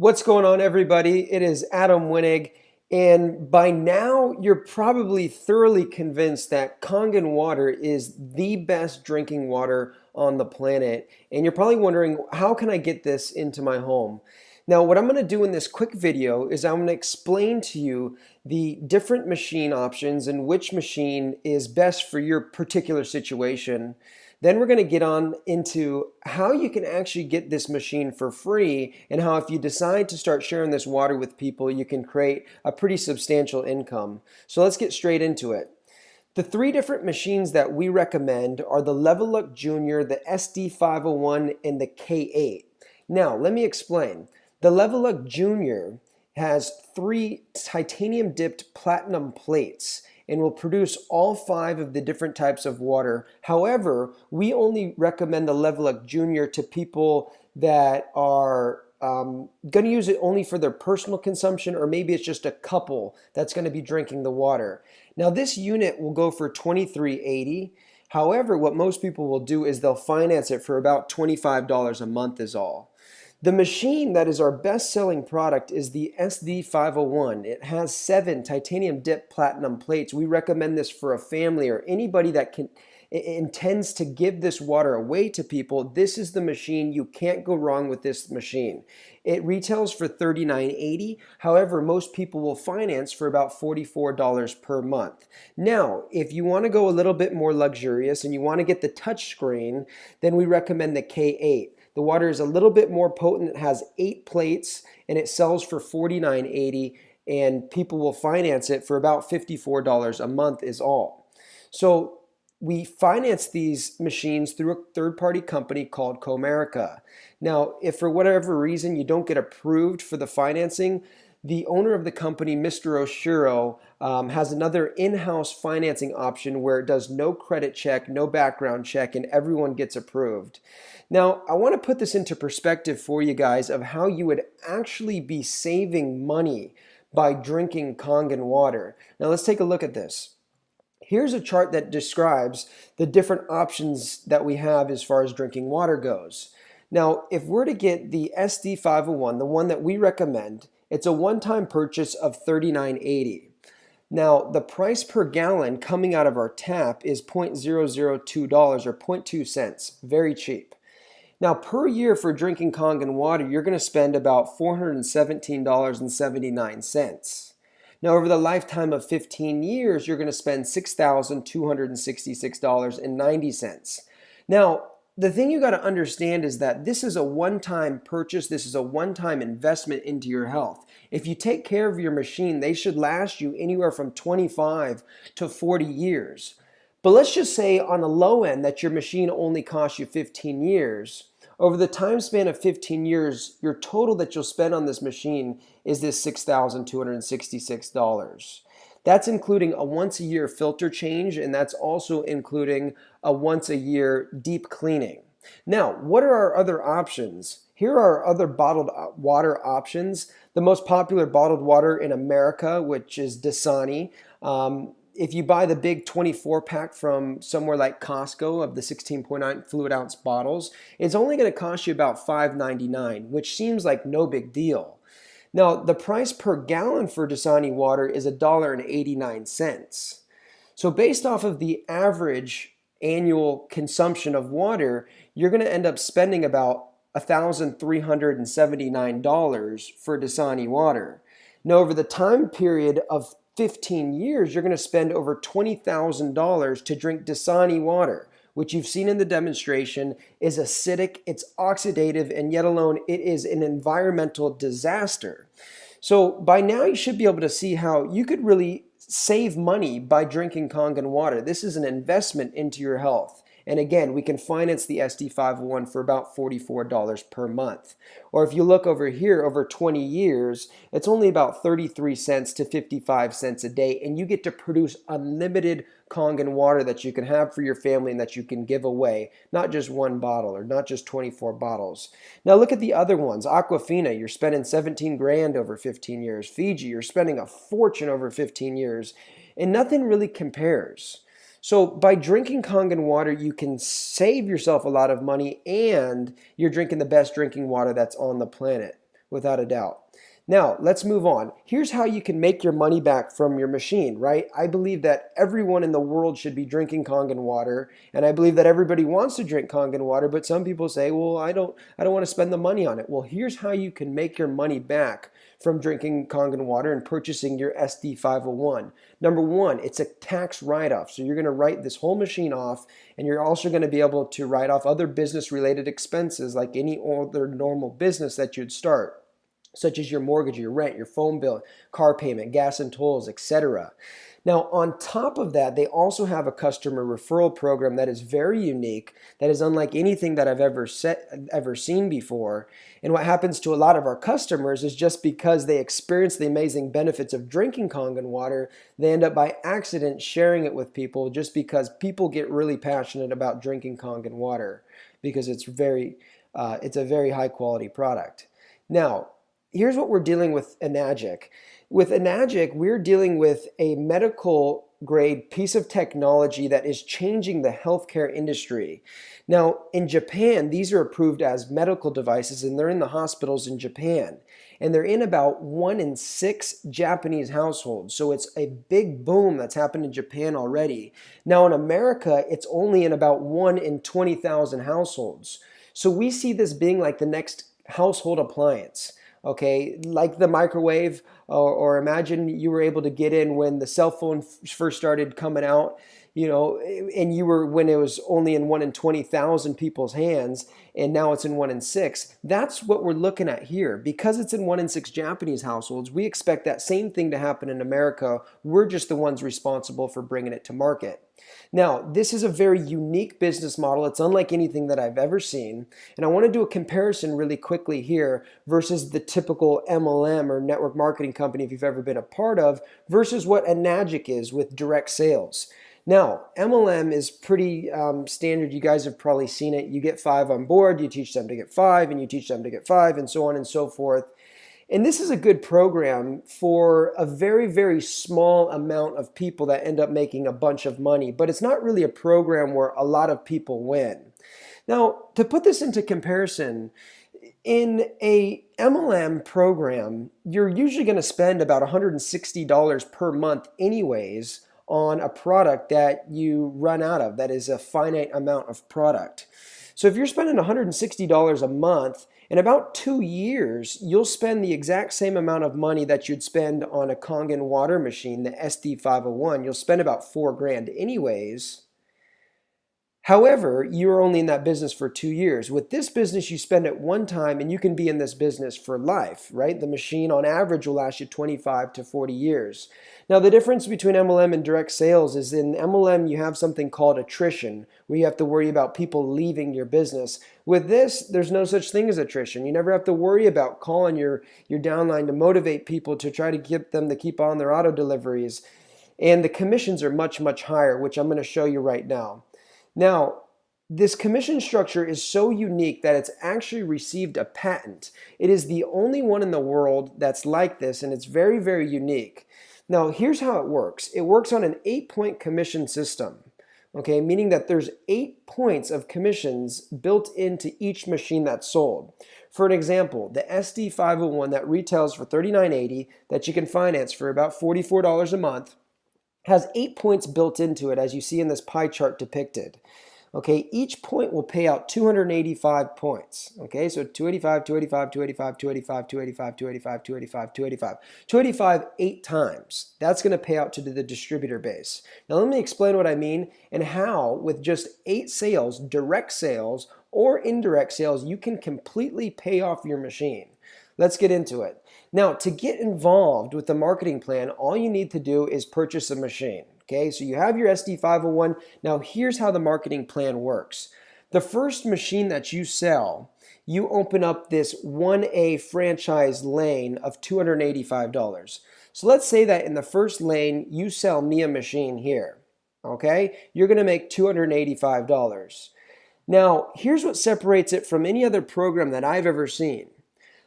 What's going on, everybody? It is Adam Winnig, and by now you're probably thoroughly convinced that Kangen water is the best drinking water on the planet. And you're probably wondering, how can I get this into my home? Now, what I'm going to do in this quick video is I'm going to explain to you the different machine options and which machine is best for your particular situation. Then we're going to get on into how you can actually get this machine for free and how if you decide to start sharing this water with people, you can create a pretty substantial income. So let's get straight into it. The three different machines that we recommend are the Level Up Junior, the SD501, and the K8. Now, let me explain. The Level Up Junior has three titanium dipped platinum plates and will produce all five of the different types of water. However, we only recommend the Level Up Junior to people that are going to use it only for their personal consumption, or maybe it's just a couple that's going to be drinking the water. Now, this unit will go for $23.80. However, what most people will do is they'll finance it for about $25 a month is all. The machine that is our best-selling product is the SD501. It has 7 titanium dip platinum plates. We recommend this for a family or anybody that intends to give this water away to people. This is the machine. You can't go wrong with this machine. It retails for $39.80. However, most people will finance for about $44 per month. Now, if you want to go a little bit more luxurious and you want to get the touch screen, then we recommend the K8. The water is a little bit more potent. It has 8 plates and it sells for $49.80, and people will finance it for about $54 a month is all. So we finance these machines through a third-party company called Comerica. Now, if for whatever reason you don't get approved for the financing, the owner of the company, Mr. Oshiro, has another in-house financing option where it does no credit check, no background check, and everyone gets approved. Now, I want to put this into perspective for you guys of how you would actually be saving money by drinking Kangen water. Now, let's take a look at this. Here's a chart that describes the different options that we have as far as drinking water goes. Now, if we're to get the SD501, the one that we recommend, it's a one-time purchase of $39.80. Now, the price per gallon coming out of our tap is $0.002 or 0.2 cents, very cheap. Now, per year for drinking Kangen water, you're going to spend about $417.79. Now, over the lifetime of 15 years, you're going to spend $6,266.90. Now, the thing you got to understand is that this is a one-time purchase. This is a one-time investment into your health. If you take care of your machine, they should last you anywhere from 25 to 40 years. But let's just say on a low end that your machine only costs you 15 years. Over the time span of 15 years, your total that you'll spend on this machine is this $6,266. That's including a once-a-year filter change, and that's also including a once-a-year deep cleaning. Now, what are our other options? Here are our other bottled water options. The most popular bottled water in America, which is Dasani. If you buy the big 24-pack from somewhere like Costco of the 16.9 fluid ounce bottles, it's only going to cost you about $5.99, which seems like no big deal. Now, the price per gallon for Dasani water is $1.89. So based off of the average annual consumption of water, you're going to end up spending about $1,379 for Dasani water. Now, over the time period of 15 years, you're going to spend over $20,000 to drink Dasani water, which you've seen in the demonstration is acidic, it's oxidative, and yet alone it is an environmental disaster. So by now you should be able to see how you could really save money by drinking Kangen water. This is an investment into your health. And again, we can finance the SD501 for about $44 per month. Or if you look over here, over 20 years, it's only about 33 cents to 55 cents a day, and you get to produce unlimited Kangen water that you can have for your family and that you can give away, not just one bottle or not just 24 bottles. Now look at the other ones. Aquafina, you're spending 17 grand over 15 years. Fiji, you're spending a fortune over 15 years, and nothing really compares. So by drinking Kangen water, you can save yourself a lot of money and you're drinking the best drinking water that's on the planet. without a doubt. Now, let's move on. Here's how you can make your money back from your machine, right? I believe that everyone in the world should be drinking Kangen water, and I believe that everybody wants to drink Kangen water, but some people say, "Well, I don't want to spend the money on it." Well, here's how you can make your money back from drinking Kangen water and purchasing your SD501. Number one, it's a tax write-off. So you're going to write this whole machine off, and you're also going to be able to write off other business-related expenses like any other normal business that you'd start, such as your mortgage, your rent, your phone bill, car payment, gas and tolls, etc. Now, on top of that, they also have a customer referral program that is very unique, that is unlike anything that I've ever seen before. And what happens to a lot of our customers is just because they experience the amazing benefits of drinking Kangen water, they end up by accident sharing it with people just because people get really passionate about drinking Kangen water because it's a very high quality product. Now, here's what we're dealing with Enagic. With Enagic, we're dealing with a medical grade piece of technology that is changing the healthcare industry. Now, in Japan, these are approved as medical devices, and they're in the hospitals in Japan. And they're in about 1 in 6 Japanese households. So it's a big boom that's happened in Japan already. Now in America, it's only in about 1 in 20,000 households. So we see this being like the next household appliance. Okay, like the microwave, or imagine you were able to get in when the cell phone first started coming out, and you were when it was only in 1 in 20,000 people's hands, and now it's in 1 in 6. That's what we're looking at here. Because it's in 1 in 6 Japanese households, we expect that same thing to happen in America. We're just the ones responsible for bringing it to market. Now, this is a very unique business model. It's unlike anything that I've ever seen. And I want to do a comparison really quickly here versus the typical MLM or network marketing company, if you've ever been a part of, versus what Enagic is with direct sales. Now, MLM is pretty standard. You guys have probably seen it. You get 5 on board, you teach them to get 5, and you teach them to get 5, and so on and so forth. And this is a good program for a very, very small amount of people that end up making a bunch of money, but it's not really a program where a lot of people win. Now, to put this into comparison, in a MLM program, you're usually going to spend about $160 per month anyways on a product that you run out of, that is a finite amount of product. So if you're spending $160 a month, in about 2 years, you'll spend the exact same amount of money that you'd spend on a Kangen water machine, the SD501. You'll spend about $4,000 anyways. However, you're only in that business for 2 years. With this business, you spend it one time and you can be in this business for life, right? The machine on average will last you 25 to 40 years. Now, the difference between MLM and direct sales is in MLM, you have something called attrition, where you have to worry about people leaving your business. With this, there's no such thing as attrition. You never have to worry about calling your downline to motivate people to try to get them to keep on their auto deliveries. And the commissions are much, much higher, which I'm going to show you right now. Now, this commission structure is so unique that it's actually received a patent. It is the only one in the world that's like this, and it's very, very unique. Now, here's how it works. It works on an 8-point commission system, okay, meaning that there's 8 points of commissions built into each machine that's sold. For an example, the SD501 that retails for $39.80 that you can finance for about $44 a month has 8 points built into it, as you see in this pie chart depicted. Okay, each point will pay out 285 points. Okay, so 285, 285, 285, 285, 285, 285, 285, 285. 285 8 times. That's going to pay out to the distributor base. Now let me explain what I mean and how with just 8 sales, direct sales or indirect sales, you can completely pay off your machine. Let's get into it. Now, to get involved with the marketing plan, all you need to do is purchase a machine. Okay, so you have your SD501. Now, here's how the marketing plan works. The first machine that you sell, you open up this 1A franchise lane of $285. So let's say that in the first lane, you sell me a machine here. Okay, you're going to make $285. Now, here's what separates it from any other program that I've ever seen.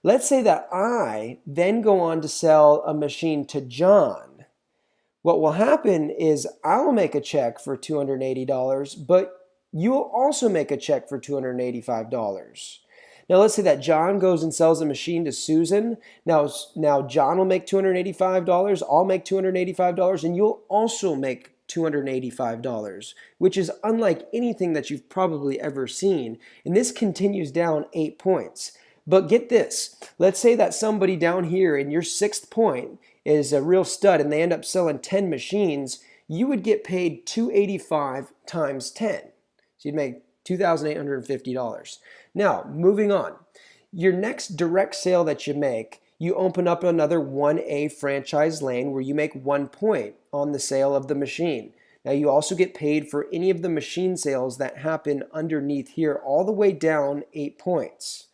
Let's say that I then go on to sell a machine to John. What will happen is I'll make a check for $280, but you'll also make a check for $285. Now let's say that John goes and sells a machine to Susan. Now John will make $285, I'll make $285, and you'll also make $285, which is unlike anything that you've probably ever seen. And this continues down 8 points. But get this, let's say that somebody down here in your 6th point is a real stud and they end up selling 10 machines, you would get paid $285 times 10. So you'd make $2,850. Now, moving on. Your next direct sale that you make, you open up another 1A franchise lane where you make 1 point on the sale of the machine. Now, you also get paid for any of the machine sales that happen underneath here all the way down 8 points.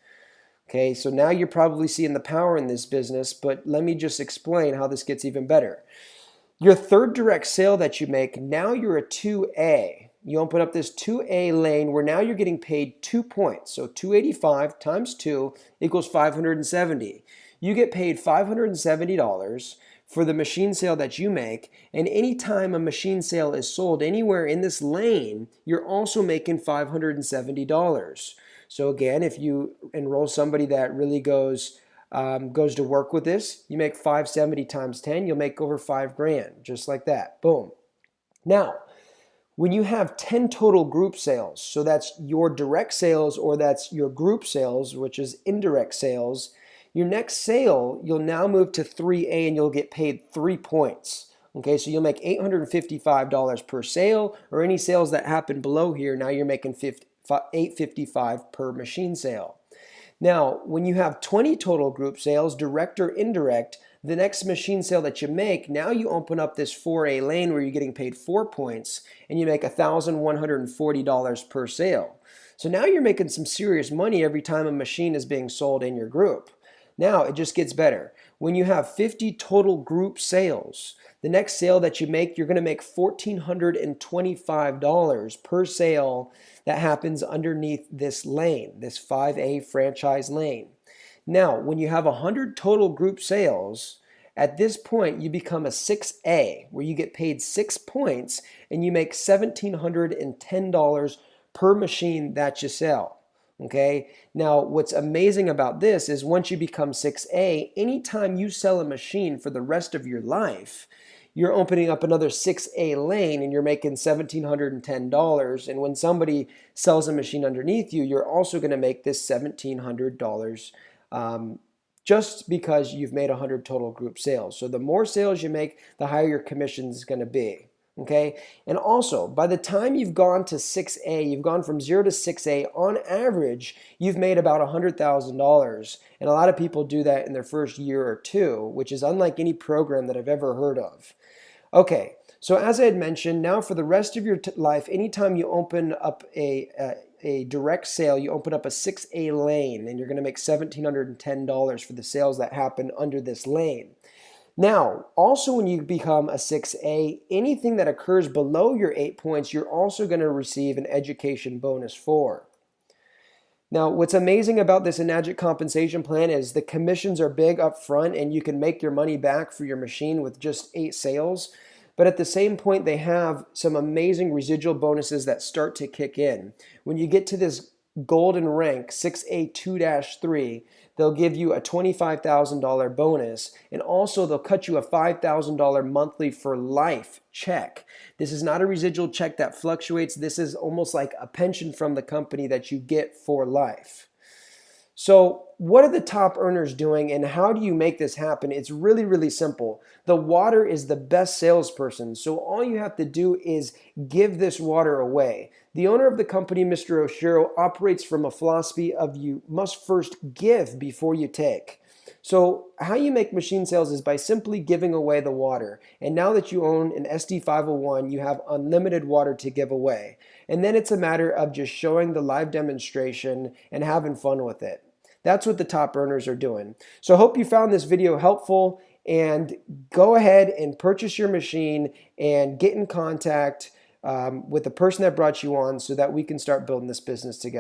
Okay, so now you're probably seeing the power in this business, but let me just explain how this gets even better. Your third direct sale that you make, now you're a 2A. You open up this 2A lane where now you're getting paid 2 points. So 285 times 2 equals 570. You get paid $570 for the machine sale that you make, and anytime a machine sale is sold anywhere in this lane, you're also making $570. So again, if you enroll somebody that really goes to work with this, you make 570 times 10, you'll make over 5 grand, just like that. Boom. Now, when you have 10 total group sales, so that's your direct sales or that's your group sales, which is indirect sales, your next sale, you'll now move to 3A and you'll get paid 3 points. Okay, so you'll make $855 per sale, or any sales that happen below here, now you're making $855 per machine sale. Now, when you have 20 total group sales, direct or indirect, the next machine sale that you make, now you open up this 4A lane where you're getting paid 4 points and you make $1,140 per sale. So now you're making some serious money every time a machine is being sold in your group. Now it just gets better. When you have 50 total group sales, the next sale that you make, you're going to make $1,425 per sale that happens underneath this lane, this 5A franchise lane. Now, when you have 100 total group sales, at this point you become a 6A, where you get paid 6 points and you make $1,710 per machine that you sell. Okay, now what's amazing about this is once you become 6A, anytime you sell a machine for the rest of your life, you're opening up another 6A lane and you're making $1,710. And when somebody sells a machine underneath you, you're also going to make this $1,700 just because you've made 100 total group sales. So the more sales you make, the higher your commission is going to be. Okay, and also by the time you've gone to 6A, you've gone from 0 to 6A, on average, you've made about $100,000. And a lot of people do that in their first year or two, which is unlike any program that I've ever heard of. Okay, so as I had mentioned, now for the rest of your life, anytime you open up a direct sale, you open up a 6A lane and you're going to make $1,710 for the sales that happen under this lane. Now, also when you become a 6A, anything that occurs below your 8 points, you're also going to receive an education bonus for. Now, what's amazing about this Enagic compensation plan is the commissions are big up front and you can make your money back for your machine with just 8 sales. But at the same point, they have some amazing residual bonuses that start to kick in. When you get to this golden rank, 6A2-3, they'll give you a $25,000 bonus, and also they'll cut you a $5,000 monthly for life check. This is not a residual check that fluctuates. This is almost like a pension from the company that you get for life. So what are the top earners doing and how do you make this happen? It's really, really simple. The water is the best salesperson. So all you have to do is give this water away. The owner of the company, Mr. Oshiro, operates from a philosophy of you must first give before you take. So how you make machine sales is by simply giving away the water. And now that you own an SD501, you have unlimited water to give away. And then it's a matter of just showing the live demonstration and having fun with it. That's what the top earners are doing. So I hope you found this video helpful, and go ahead and purchase your machine and get in contact with the person that brought you on so that we can start building this business together.